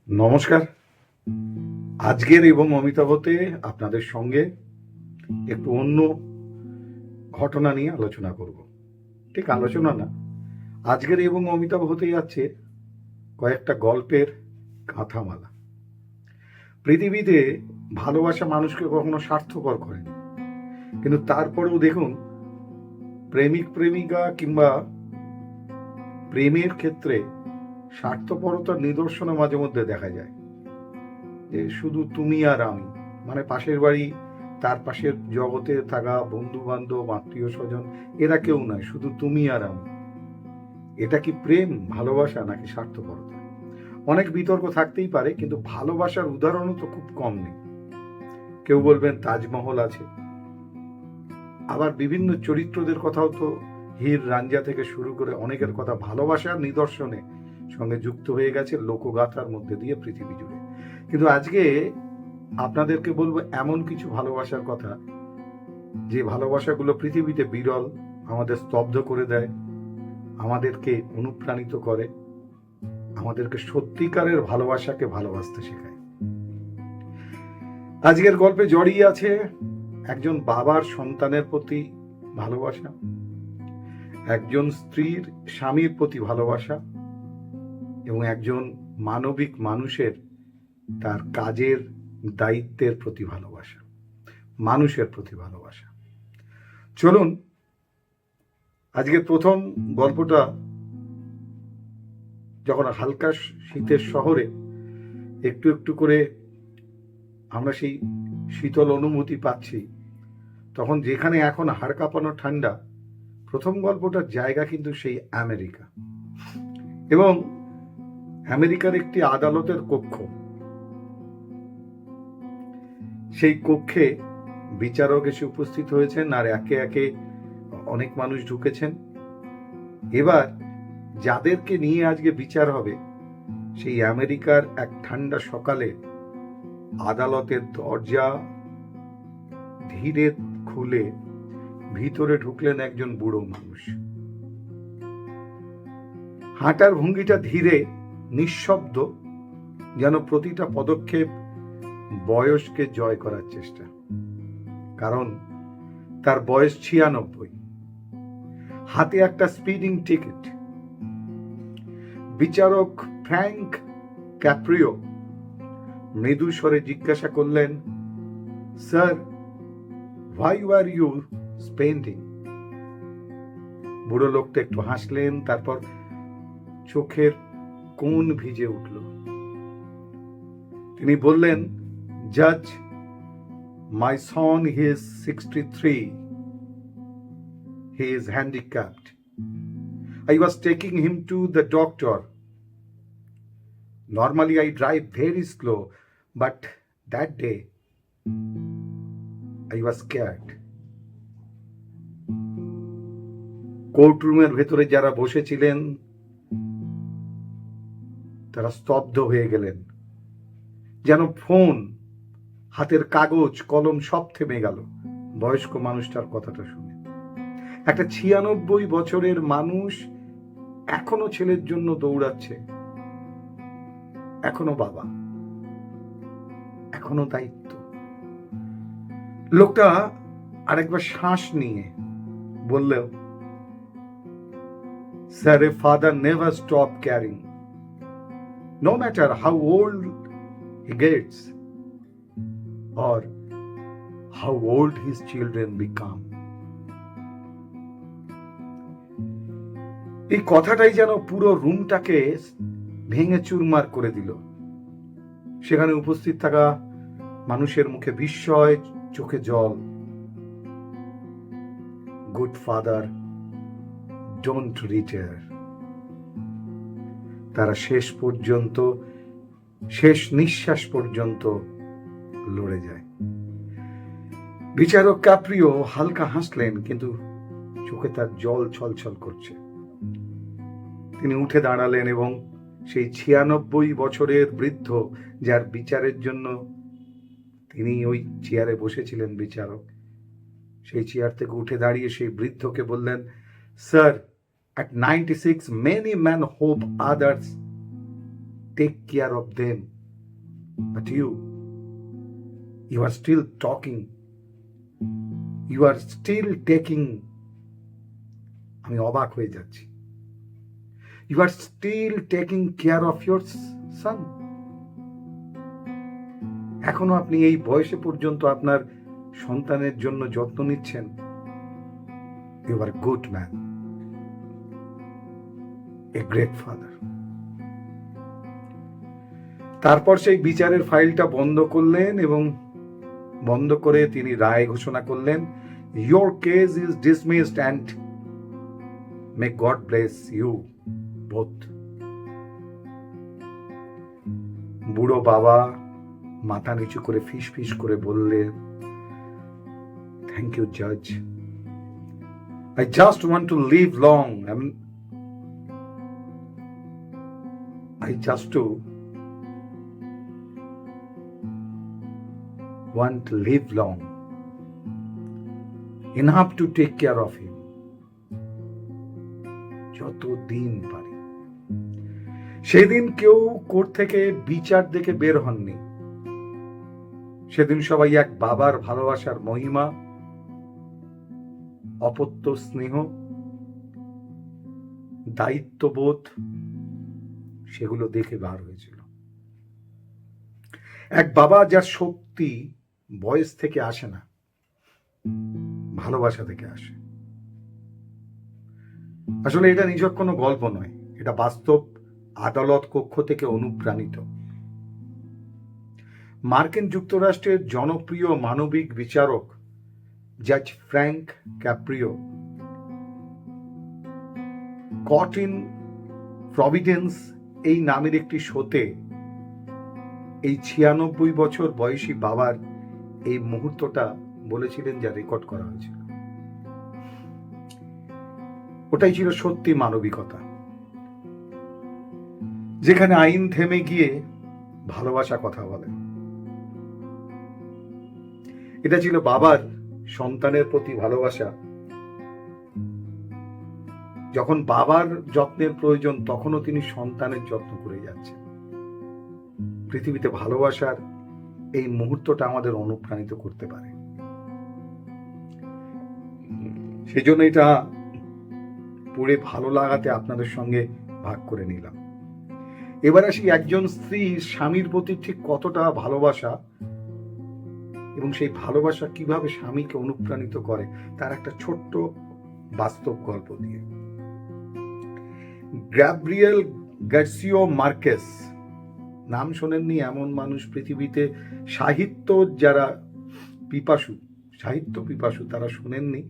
নমস্কার। আজকের এবং অমিতাভতে আপনাদের সঙ্গে একটু অন্য ঘটনা নিয়ে আলোচনা করব। ঠিক আলোচনা না, আজকের এবং অমিতাভ হতে যাচ্ছে কয়েকটা গল্পের কাঁথামালা। পৃথিবীতে ভালোবাসা মানুষকে কখনো স্বার্থপর করেনি, কিন্তু তারপরেও দেখুন, প্রেমিক প্রেমিকা কিংবা প্রেমের ক্ষেত্রে স্বার্থপরতার নিদর্শনও মাঝে মধ্যে দেখা যায়। যে শুধু তুমি আর আমি, মানে পাশের বাড়ি, তার পাশের জগতে থাকা বন্ধু বান্ধব আত্মীয় স্বজন, এরা কেউ নয়, শুধু তুমি আর আমি। এটা কি প্রেম, ভালোবাসা, নাকি স্বার্থপরতা? অনেক বিতর্ক থাকতেই পারে, কিন্তু ভালোবাসার উদাহরণও তো খুব কম নেই। কেউ বলবেন তাজমহল আছে, আবার বিভিন্ন চরিত্রদের কথাও তো, হীর রাঞ্জা থেকে শুরু করে অনেকের কথা ভালোবাসার নিদর্শনে সঙ্গে যুক্ত হয়ে গেছে লোকগাথার মধ্যে দিয়ে পৃথিবী জুড়ে। কিন্তু আজকে আপনাদেরকে বলবো এমন কিছু ভালোবাসার কথা, যে ভালোবাসাগুলো পৃথিবীতে বিরল, আমাদের স্তব্ধ করে দেয়, আমাদেরকে অনুপ্রাণিত করে, আমাদেরকে সত্যিকারের ভালোবাসাকে ভালোবাসতে শেখায়। আজকের গল্পে জড়িয়ে আছে একজন বাবার সন্তানের প্রতি ভালোবাসা, একজন স্ত্রীর স্বামীর প্রতি ভালোবাসা, এবং একজন মানবিক মানুষের তার কাজের দায়িত্বের প্রতি ভালোবাসা, মানুষের প্রতি ভালোবাসা। চলুন আজকে প্রথম গল্পটা, যখন হালকা শীতের শহরে একটু একটু করে আমরা সেই শীতল অনুভূতি পাচ্ছি, তখন যেখানে এখন হাড় কাঁপানো ঠান্ডা, প্রথম গল্পটার জায়গা কিন্তু সেই আমেরিকা, এবং আমেরিকার একটি আদালতের কক্ষ। সেই কক্ষে বিচারক এসে উপস্থিত হয়েছেন, আর একে একে অনেক মানুষ ঢুকেছেন। এবার যাদেরকে নিয়ে আজকে বিচার হবে, সেই আমেরিকার এক ঠান্ডা সকালে আদালতের দরজা ধীরে খুলে ভিতরে ঢুকলেন একজন বুড়ো মানুষ। হাঁটার ভঙ্গিটা ধীরে, নিঃশব্দ, যেন প্রতিটা পদক্ষেপ বয়সকে জয় করার চেষ্টা। কারণ তার বয়স 96, হাতে একটা স্পিডিং টিকিট। বিচারক ফ্র্যাঙ্ক ক্যাপ্রিও মৃদু স্বরে জিজ্ঞাসা করলেন, sir, why were you spending? বুড়ো লোকটা একটু হাসলেন, তারপর চোখের কোণ ভিজে উঠল। তিনি বললেন, জাজ, my son is 63. He is handicapped. I was taking him to the doctor. Normally I drive very slow, but that day I was scared. কোর্টরুমের ভেতরে যারা বসেছিলেন তারা স্তব্ধ হয়ে গেলেন, যেন ফোন, হাতের কাগজ, কলম সব থেমে গেল বয়স্ক মানুষটার কথাটা শুনে। একটা 96 বছরের মানুষ এখনো ছেলের জন্য দৌড়াচ্ছে, এখনো বাবা, এখনো দায়িত্ব। লোকটা আরেকবার শ্বাস নিয়ে বলল, sir, a father never stop carrying, no matter how old he gets or how old his children become. এই কথাটাই যেন পুরো রুমটাকে ভেঙে চুরমার করে দিল। সেখানে উপস্থিত থাকা মানুষের মুখে বিস্ময়, চোখে জল। Good father don't retire. তারা শেষ পর্যন্ত, শেষ নিঃশ্বাস পর্যন্ত লড়ে যায়। বিচারক ক্যাপ্রিও হালকা হাসলেন, কিন্তু চোখে তার জল ছলছল করছে। তিনি উঠে দাঁড়ালেন এবং সেই 96 বছরের বৃদ্ধ, যার বিচারের জন্য তিনি ওই চেয়ারে বসেছিলেন বিচারক, সেই চেয়ার থেকে উঠে দাঁড়িয়ে সেই বৃদ্ধকে বললেন, sir, at 96 many men hope others take care of them. But you are still talking. You are still taking. আমি অবাক হয়ে যাচ্ছি। You are still taking care of your son. এখনো আপনি এই বয়সে পর্যন্ত আপনার সন্তানের জন্য যত্ন নিচ্ছেন। You are a good man, a great father. তারপর সেই বিচারের ফাইলটা বন্ধ করলেন এবং বন্ধ করে তিনি রায় ঘোষণা করলেন, Your case is dismissed and may God bless you both. বুড়ো বাবা মাথা নিচু করে ফিস ফিস করে বললেন, Thank you, Judge. I just want to live long. I just want to live long. Enough to take care of him. যতদিন পারি। সেদিন কেউ কোর্ট থেকে বিচার দেখে বের হননি। সেদিন সবাই এক বাবার ভালোবাসার মহিমা, অপত্য স্নেহ, দায়িত্ববোধ সেগুলো দেখে বার হয়েছিল। এক বাবা যার শক্তি বয়স থেকে আসে না, ভালোবাসা থেকে আসে। আসলে এটা নিজের কোনো গল্প নয়, এটা বাস্তব আদালত কক্ষ থেকে অনুপ্রাণিত। মার্কিন যুক্তরাষ্ট্রের জনপ্রিয় মানবিক বিচারক জাজ Frank Caprio caught in Providence এই নামের একটি শোতে এই 96 বছর বয়সী বাবার এই মুহূর্তটা বলেছিলেন, যা রেকর্ড করা হয়েছিল। ওটাই ছিল সত্যি মানবিকতা, যেখানে আইন থেমে গিয়ে ভালোবাসা কথা বলে। এটা ছিল বাবার সন্তানের প্রতি ভালোবাসা। যখন বাবার যত্নের প্রয়োজন তখনও তিনি সন্তানের যত্ন করে যাচ্ছেন। পৃথিবীতে ভালোবাসার এই মুহূর্তটা আমাদের অনুপ্রাণিত করতে পারে। সেজন্য এটা পড়ে ভালো লাগাতে আপনাদের সঙ্গে ভাগ করে নিলাম। এবার আসি একজন স্ত্রী স্বামীর প্রতি ঠিক কতটা ভালোবাসা এবং সেই ভালোবাসা কিভাবে স্বামীকে অনুপ্রাণিত করে তার একটা ছোট্ট বাস্তব গল্প দিয়ে। গ্যাব্রিয়েল গার্সিয়া মার্কেস, নাম শোনেননি এমন মানুষ পৃথিবীতে, যারা সাহিত্য পিপাসু তারা শোনেননি,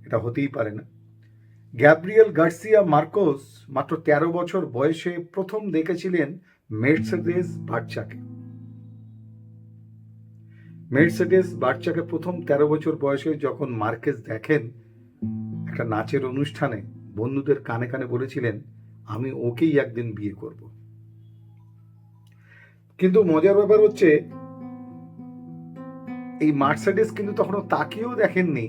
এটা হতেই পারে না। গ্যাব্রিয়েল গার্সিয়া মার্কেস মাত্র 13 বছর বয়সে প্রথম দেখেছিলেন মের্সেডেস বার্চাকে। মের্সেডেস বার্চাকে প্রথম 13 বছর বয়সে যখন মার্কেস দেখেন একটা নাচের অনুষ্ঠানে, বন্ধুদের কানে কানে বলেছিলেন, আমি ওকেই একদিন বিয়ে করব। কিন্তু মজার ব্যাপার হচ্ছে এই মার্সেডেস কিন্তু তখনও তাকিয়েও দেখেননি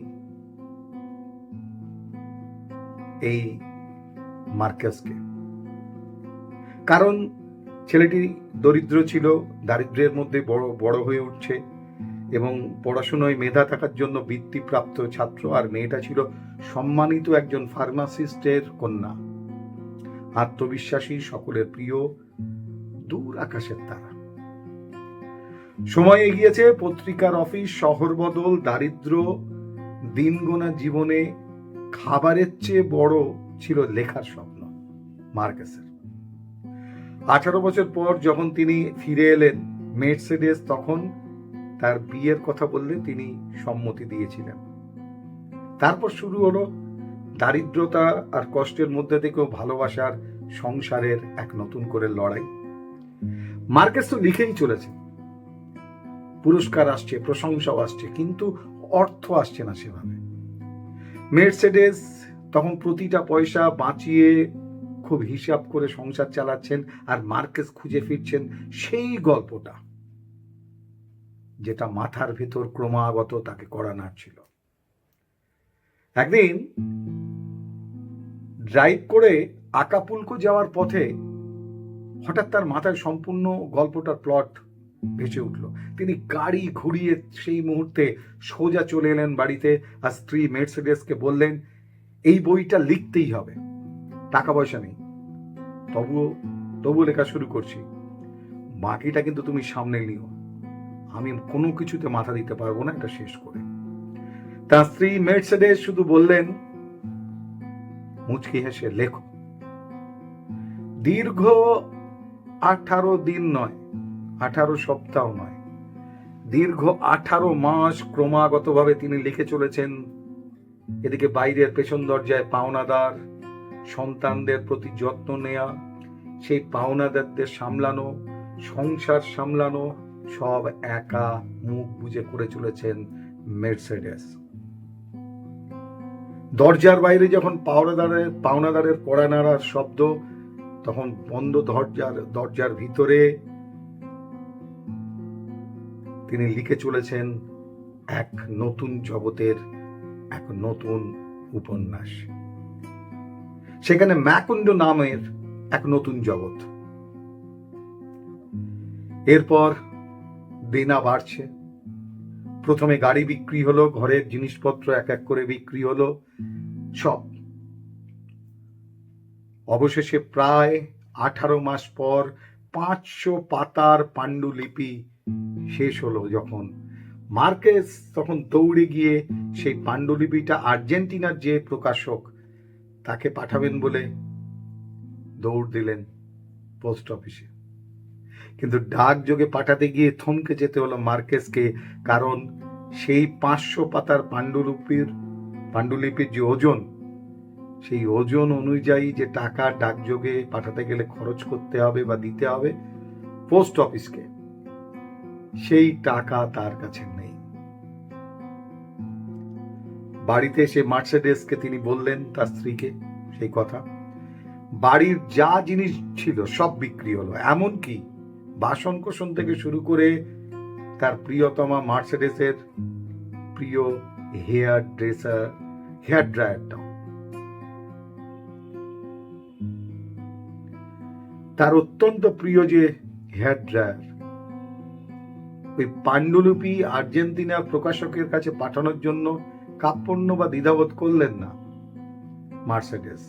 এই মার্কেসকে। কারণ ছেলেটি দরিদ্র ছিল, দারিদ্র্যের মধ্যে বড় হয়ে উঠছে এবং পড়াশোনায় মেধা থাকার জন্য বৃত্তিপ্রাপ্ত ছাত্র, আর মেয়েটা ছিল সম্মানিত একজন ফার্মাসিস্টের কন্যা, আত্মবিশ্বাসী, সকলের প্রিয়, দূর আকাশের তারা। সময় এগিয়েছে, পত্রিকার অফিস, শহর বদল, দারিদ্র, দিনগোনা জীবনে খাবারের চেয়ে বড় ছিল লেখার স্বপ্ন মার্কেসের। 18 বছর পর যখন তিনি ফিরে এলেন, মের্সেডেস তখন তার বিয়ের কথা বললে তিনি সম্মতি দিয়েছিলেন। তারপর শুরু হলো দারিদ্রতা আর কষ্টের মধ্যে থেকেও ভালোবাসার সংসারের এক নতুন করে লড়াই। মার্কেস তো লিখেই চলেছে, পুরস্কার আসছে, প্রশংসাও আসছে, কিন্তু অর্থ আসছে না সেভাবে। মের্সেডেস তখন প্রতিটা পয়সা বাঁচিয়ে খুব হিসাব করে সংসার চালাচ্ছেন, আর মার্কেস খুঁজে ফিরছেন সেই গল্পটা যেটা মাথার ভেতর ক্রমাগত তাকে কড়া নাড়ছিল। একদিন ড্রাইভ করে আকাপুলকো যাওয়ার পথে হঠাৎ তার মাথায় সম্পূর্ণ গল্পটার প্লট ভেসে উঠল। তিনি গাড়ি ঘুরিয়ে সেই মুহূর্তে সোজা চলে এলেন বাড়িতে, আর স্ত্রী মের্সেডেসকে বললেন, এই বইটা লিখতেই হবে, টাকা পয়সা নেই, তবুও লেখা শুরু করছি, বাকিটা কিন্তু তুমি সামনে নিও, আমি কোনো কিছুতে মাথা দিতে পারবো না এটা শেষ করে। তার স্ত্রী মের্সেডেস শুধু বললেন মুচকি হেসে, লেখো। দীর্ঘ 18 দিন নয়, 18 সপ্তাহ নয়, দীর্ঘ 18 মাস ক্রমাগতভাবে তিনি লিখে চলেছেন। এদিকে বাইরের পেছন দরজায় পাওনাদার, সন্তানদের প্রতি যত্ন নেয়া, সেই পাওনাদারদের সামলানো, সংসার সামলানো, সব একা মুখ বুজে করে চলেছেন মের্সেডেস। দরজার বাইরে যখন পাওনাদারের কড়া নাড়ার শব্দ, তখন বন্ধ দরজার ভিতরে তিনি লিখে চলেছেন এক নতুন জগতের এক নতুন উপন্যাস। সেখানে ম্যাকুন্ডো নামের এক নতুন জগৎ। এরপর দেনা বাড়ছে। প্রথমে গাড়ি বিক্রি হলো, ঘরের জিনিসপত্র এক এক করে বিক্রি হলো, সব। অবশেষে প্রায় 18 মাস পর 500 পাতার পাণ্ডুলিপি শেষ হলো যখন, মার্কেস তখন দৌড়ে গিয়ে সেই পাণ্ডুলিপিটা আর্জেন্টিনার যে প্রকাশক তাকে পাঠাবেন বলে দৌড় দিলেন পোস্ট অফিসে। কিন্তু ডাকযোগে পাঠাতে গিয়ে থমকে যেতে হলো মার্কেসকে, কারণ সেই 500 পাতার পাণ্ডুলিপির যে ওজন, সেই ওজন অনুযায়ী যে টাকা ডাকযোগে পাঠাতে গেলে খরচ করতে হবে বা দিতে হবে পোস্ট অফিসকে, সেই টাকা তার কাছে নেই। বাড়িতে এসে মার্সেডেসকে তিনি বললেন, তার স্ত্রীকে সেই কথা। বাড়ির যা জিনিস ছিল সব বিক্রি হলো, এমনকি বাসন কোসন থেকে শুরু করে তার প্রিয়তমা মার্সেডেসের প্রিয় হেয়ার ড্রায়ারটাও। তার অত্যন্ত প্রিয় যে হেয়ার ড্রায়ার, ওই পাণ্ডুলিপি আর্জেন্টিনা প্রকাশকের কাছে পাঠানোর জন্য কার্পণ্য বা দ্বিধাবোধ করলেন না মার্সেডেস।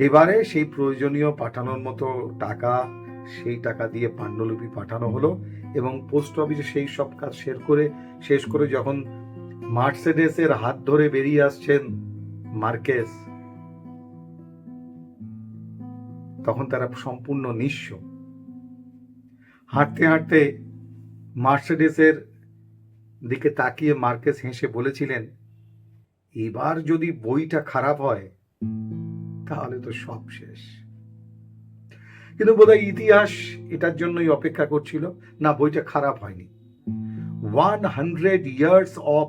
এবারে সেই প্রয়োজনীয় পাঠানোর মতো টাকা, সেই টাকা দিয়ে পাণ্ডুলিপি পাঠানো হলো, এবং পোস্ট অফিসে সেই সব কাজ শেষ করে যখন মার্সেডেসের হাত ধরে বেরিয়ে আসছেন মার্কেস, তখন তারা সম্পূর্ণ নিঃস্ব। হাঁটতে হাঁটতে মার্সেডেসের দিকে তাকিয়ে মার্কেস হেসে বলেছিলেন, এবার যদি বইটা খারাপ হয় তাহলে তো সব শেষ। কিন্তু বোধহয় ইতিহাস এটার জন্যই অপেক্ষা করছিল। না, বইটা খারাপ হয়নি। 100 years of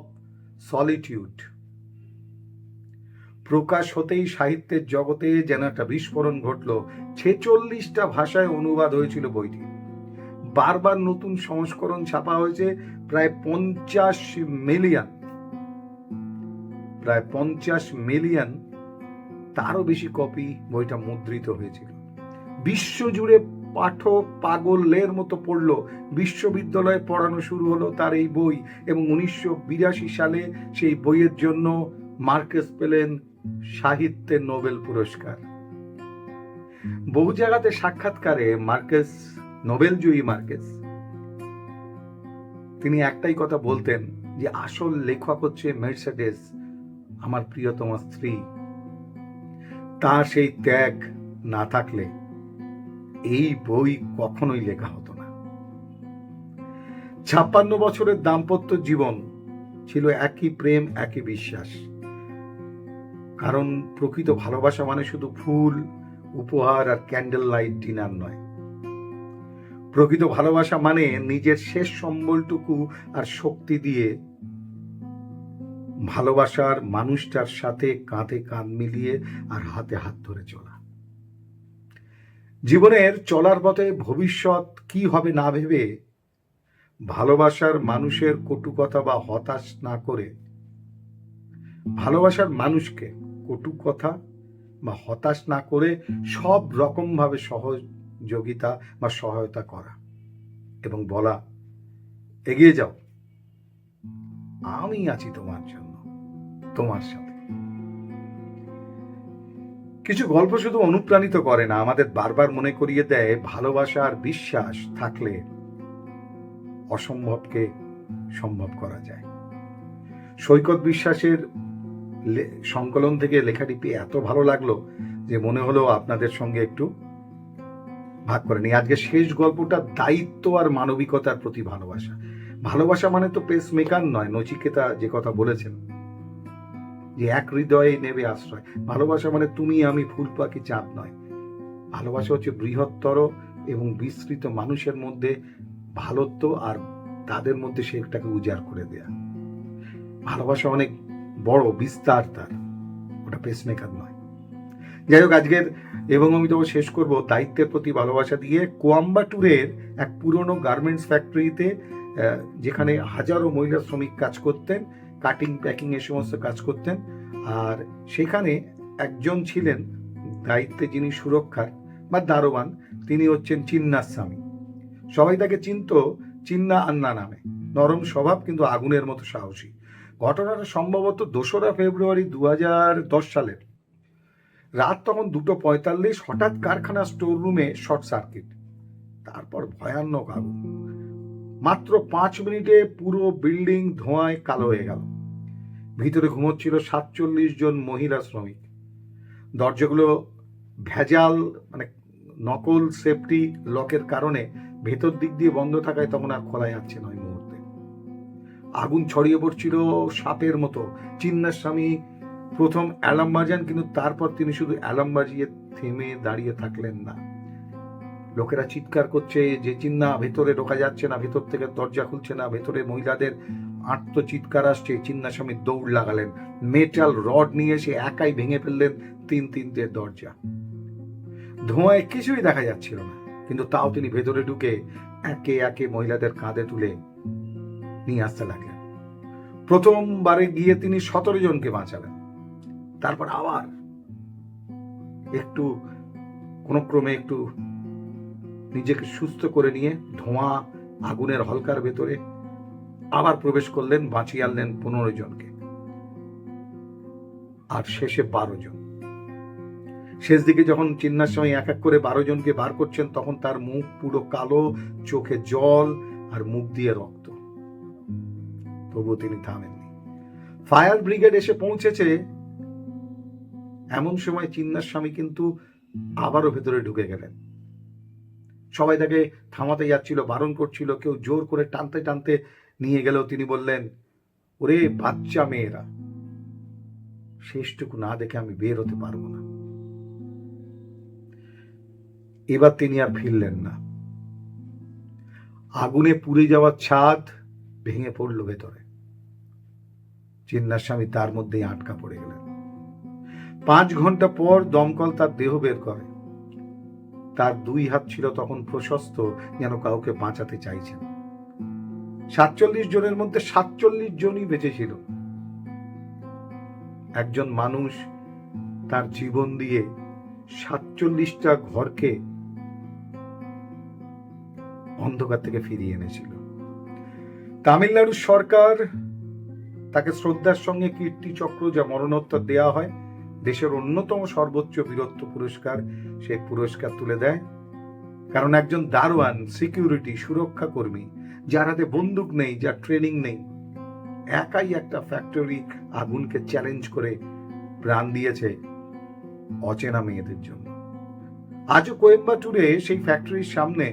solitude প্রকাশ হতেই সাহিত্যের জগতে যেন একটা বিস্ফোরণ ঘটল। 46টা ভাষায় অনুবাদ হয়েছিল বইটি, বারবার নতুন সংস্করণ ছাপা হয়েছে, প্রায় 50 মিলিয়ন তারও বেশি কপি বইটা মুদ্রিত হয়েছিল। বিশ্বজুড়ে পাঠক পাগলের মতো পড়ল। বিশ্ববিদ্যালয়ে পড়ানো শুরু হলো তার এই বই, এবং 1982 সালে সেই বইয়ের জন্য মার্কেস পেলেন সাহিত্যের নোবেল পুরস্কার। বহু জায়গাতে সাক্ষাৎকারে মার্কেস, নোবেলজয়ী মার্কেস, তিনি একটাই কথা বলতেন যে আসল লেখক হচ্ছে মের্সেডেস, আমার প্রিয়তমা স্ত্রী। তার সেই ত্যাগ না থাকলে এই বই কখনোই লেখা হতো না। 56 বছরের দাম্পত্য জীবন ছিল একই প্রেম, একই বিশ্বাস। কারণ প্রকৃত ভালোবাসা মানে শুধু ফুল, উপহার আর ক্যান্ডেল লাইট ডিনার নয়। প্রকৃত ভালোবাসা মানে নিজের শেষ সম্বলটুকু আর শক্তি দিয়ে ভালোবাসার মানুষটার সাথে কাঁধে কাঁধ মিলিয়ে আর হাতে হাত ধরে চলা। জীবনের চলার পথে ভবিষ্যৎ কি হবে না ভেবে ভালোবাসার মানুষের কটু কথা বা হতাশ না করে, ভালোবাসার মানুষকে কটু কথা বা হতাশ না করে সব রকম ভাবে সহযোগিতা বা সহায়তা করা। এবং বলা, এগিয়ে যাও, আমি আছি তোমার জন্য, তোমার সাথে। কিছু গল্প শুধু অনুপ্রাণিত করে না, আমাদের বারবার মনে করিয়ে দেয় ভালোবাসা আর বিশ্বাস থাকলে অসম্ভবকে সম্ভব করা যায়। সৈকত বিশ্বাসের সংকলন থেকে লেখাটি পেয়ে এত ভালো লাগলো যে মনে হলো আপনাদের সঙ্গে একটু ভাগ করে নিই। আজকে শেষ গল্পটা দায়িত্ব আর মানবিকতার প্রতি ভালোবাসা। ভালোবাসা মানে তো পেস মেকার নয়, নচিকেতা যে কথা বলেছেন যে এক হৃদয়ে নেবে আশ্রয়। ভালোবাসা মানে তুমি আমি ফুল পাখি চাঁদ নয়। ভালোবাসা হচ্ছে বৃহত্তর এবং বিস্তৃত মানুষের মধ্যে ভালোত্ব আর তাদের মধ্যে সেটাকে উজাড় করে দেয়া। ভালোবাসা অনেক বড় বিস্তার, তার ওটা পেসমেকার নয়। যাই হোক, আজকের এবং আমি তো শেষ করব দায়িত্বের প্রতি ভালোবাসা দিয়ে। কোয়াম্বাটুরের এক পুরনো গার্মেন্টস ফ্যাক্টরিতে, যেখানে হাজারো মহিলা শ্রমিক কাজ করতেন, কাটিং প্যাকিং এ সমস্ত কাজ করতেন, আর সেখানে একজন ছিলেন দায়িত্বে, যিনি সুরক্ষার বা দারোয়ান। তিনি হচ্ছেন চিন্নাস্বামী। সবাই তাকে চিনত চিন্না আন্না নামে। নরম স্বভাব, কিন্তু আগুনের মতো সাহসী। ঘটনাটা সম্ভবত 2রা ফেব্রুয়ারি 2010 সালের রাত। তখন 2:45। হঠাৎ কারখানা স্টোর রুমে শর্ট সার্কিট, তারপর ভয়ানক আগুন। মাত্র 5 মিনিটে পুরো বিল্ডিং ধোঁয়ায় কালো হয়ে গেল। ভিতরে ঘুমোচ্ছিল 47 জন মহিলা শ্রমিক। দরজাগুলো ভেজাল, মানে নকল সেফটি লকের কারণে ভেতর দিক দিয়ে বন্ধ থাকায় তখন আর খোলা যাচ্ছে না ওই মুহূর্তে। আগুন ছড়িয়ে পড়ছিল সাপের মতো। চিন্নাস্বামী প্রথম অ্যালার্ম বাজান, কিন্তু তারপর তিনি শুধু অ্যালার্ম বাজিয়ে থেমে দাঁড়িয়ে থাকলেন না। লোকেরা চিৎকার করছে যে চিন্না, ভেতরে ঢোকা যাচ্ছে না, ভেতর থেকে দরজা খুলছে না। ভেতরে মহিলাদের আর্ত চিৎকার আসছে। চিন্নাস্বামী দৌড় লাগালেন, মেটাল রড নিয়ে এসে একাই ভেঙে ফেললেন 3 দরজা। ধোঁয়ায় কিছুই দেখা যাচ্ছিল না, কিন্তু তাও তিনি ভেতরে ঢুকে একে একে মহিলাদের কাঁধে তুলে নিয়ে আসতে লাগলেন। প্রথমবারে গিয়ে তিনি 17 জনকে বাঁচালেন। তারপর আবার একটু কোন ক্রমে একটু নিজেকে সুস্থ করে নিয়ে ধোঁয়া আগুনের হলকার ভেতরে আবার প্রবেশ করলেন, বাঁচিয়ে আনলেন 15 জনকে, আর শেষে 12 জন। শেষ দিকে যখন চিন্নাস্বামী এক এক করে 12 জনকে বার করছেন, তখন তার মুখ পুরো কালো, চোখে জল আর মুখ দিয়ে রক্ত। তবুও তিনি থামেননি। ফায়ার ব্রিগেড এসে পৌঁছেছে। এমন সময় চিন্নাস্বামী কিন্তু আবারও ভেতরে ঢুকে গেলেন। সবাই তাকে থামাতে যাচ্ছিল, বারণ করছিল, কেউ জোর করে টানতে টানতে নিয়ে গেলেও তিনি বললেন, ওরে বাচ্চা মেয়েরা, শেষটুকু না দেখে আমি বের হতে পারবো না। এবার তিনি আর ফিরলেন না। আগুনে পুড়ে যাওয়ার ছাদ ভেঙে পড়ল ভেতরে। চিন্নাস্বামী তার মধ্যেই আটকা পড়ে গেলেন। 5 ঘন্টা পর দমকল তার দেহ বের করে। তার 2 হাত ছিল তখন প্রশস্ত, যেন কাউকে বাঁচাতে চাইছেন। 47 জনের মধ্যে 47 জনই বেঁচে ছিল। একজন মানুষ তার জীবন দিয়ে 47টা ঘরকে অন্ধকার থেকে ফিরিয়ে এনেছিল। তামিলনাড়ু সরকার তাকে শ্রদ্ধার সঙ্গে কীর্তি চক্র, যা মরণোত্তর দেয়া হয়, দেশের অন্যতম সর্বোচ্চ বীরত্ব পুরস্কার, সেই পুরস্কার তুলে দেয়। কারণ একজন দারোয়ান, সিকিউরিটি, সুরক্ষা কর্মী, যার হাতে বন্দুক নেই, যার ট্রেনিং নেই, একাই একটা ফ্যাক্টরি আগুনকে চ্যালেঞ্জ করে প্রাণ দিয়েছে অচেনা মেয়েদের জন্য। আজও কোয়েম্বাটুরে সেই ফ্যাক্টরির সামনে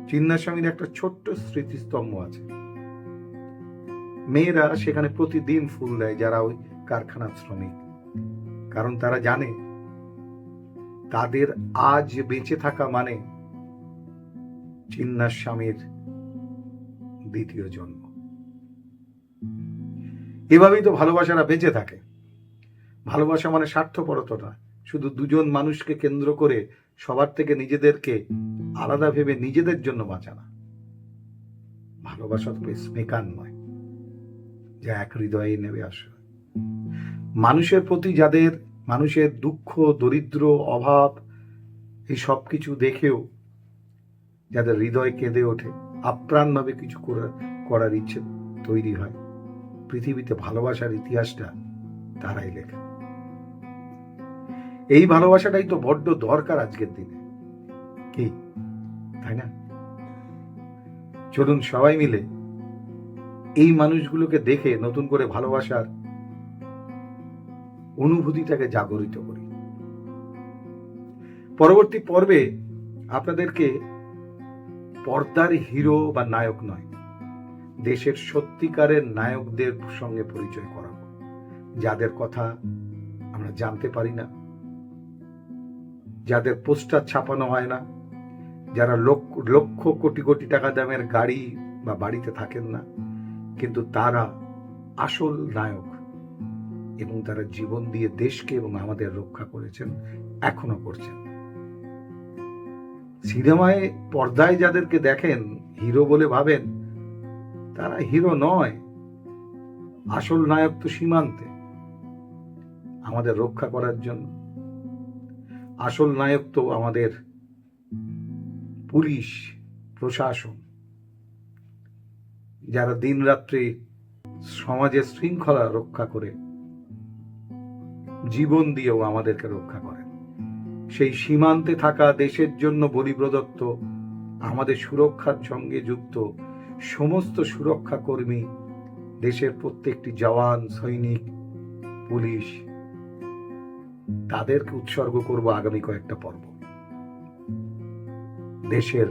চিন্নাস্বামীর একটা ছোট্ট স্মৃতিস্তম্ভ আছে। মেয়েরা সেখানে প্রতিদিন ফুল দেয়, যারা ওই কারখানার শ্রমিক। কারণ তারা জানে তাদের আজ বেঁচে থাকা মানে চিন্নাস্বামীর দ্বিতীয় জন্ম। এভাবেই তো ভালোবাসারা বেঁচে থাকে। ভালোবাসা মানে স্বার্থপরতা নয়, শুধু দুজন মানুষকে কেন্দ্র করে সবার থেকে নিজেদেরকে আলাদা ভেবে নিজেদের জন্য বাঁচানা। ভালোবাসা তো স্মেকার নয়, যা এক হৃদয়ে নেবে আসে। মানুষের প্রতি যাদের, মানুষের দুঃখ, দরিদ্র, অভাব, এই সব কিছু দেখেও যাদের হৃদয় কেঁদে ওঠে, আপ্রাণভাবে কিছু করার ইচ্ছে তৈরি হয়, পৃথিবীতে ভালোবাসার ইতিহাসটা তারাই লেখা। এই ভালোবাসাটাই তো বড্ড দরকার আজকের দিনে, কি তাই না? চলুন সবাই মিলে এই মানুষগুলোকে দেখে নতুন করে ভালোবাসার অনুভূতিটাকে জাগরিত করি। পরবর্তী পর্বে আপনাদেরকে পর্দার হিরো বা নায়ক নয়, দেশের সত্যিকারের নায়কদের সঙ্গে পরিচয় করাবো, যাদের কথা আমরা জানতে পারি না, যাদের পোস্টার ছাপানো হয় না, যারা লক্ষ কোটি কোটি টাকা দামের গাড়ি বা বাড়িতে থাকেন না, কিন্তু তারা আসল নায়ক এবং তারা জীবন দিয়ে দেশকে এবং আমাদের রক্ষা করেছেন, এখনো করছেন। সিনেমায় পর্দায় যাদেরকে দেখেন হিরো বলে ভাবেন, তারা হিরো নয়। আসল নায়ক তো সীমান্তে আমাদের রক্ষা করার জন্য। আসল নায়ক তো আমাদের পুলিশ প্রশাসন, যারা দিনরাত্রি সমাজের শৃঙ্খলা রক্ষা করে, জীবন দিয়েও আমাদেরকে রক্ষা করেন। সেই সীমান্তে থাকা দেশের জন্য বলি প্রদত্ত, আমাদের সুরক্ষার সঙ্গে যুক্ত সমস্ত সুরক্ষা কর্মী, দেশের প্রত্যেকটি জওয়ান, সৈনিক, পুলিশ, তাদেরকে উৎসর্গ করব আগামী কয়েকটা পর্ব। দেশের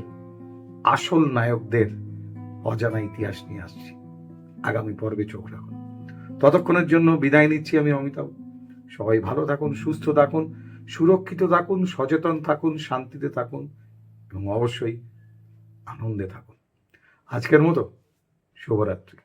আসল নায়কদের অজানা ইতিহাস নিয়ে আসছি, আগামী পর্বে চোখ রাখুন। ততক্ষণের জন্য বিদায় নিচ্ছি আমি অমিতাভ। সবাই ভালো থাকুন, সুস্থ থাকুন, সুরক্ষিত থাকুন, সচেতন থাকুন, শান্তিতে থাকুন এবং অবশ্যই আনন্দে থাকুন। আজকের মতো শুভরাত্রি।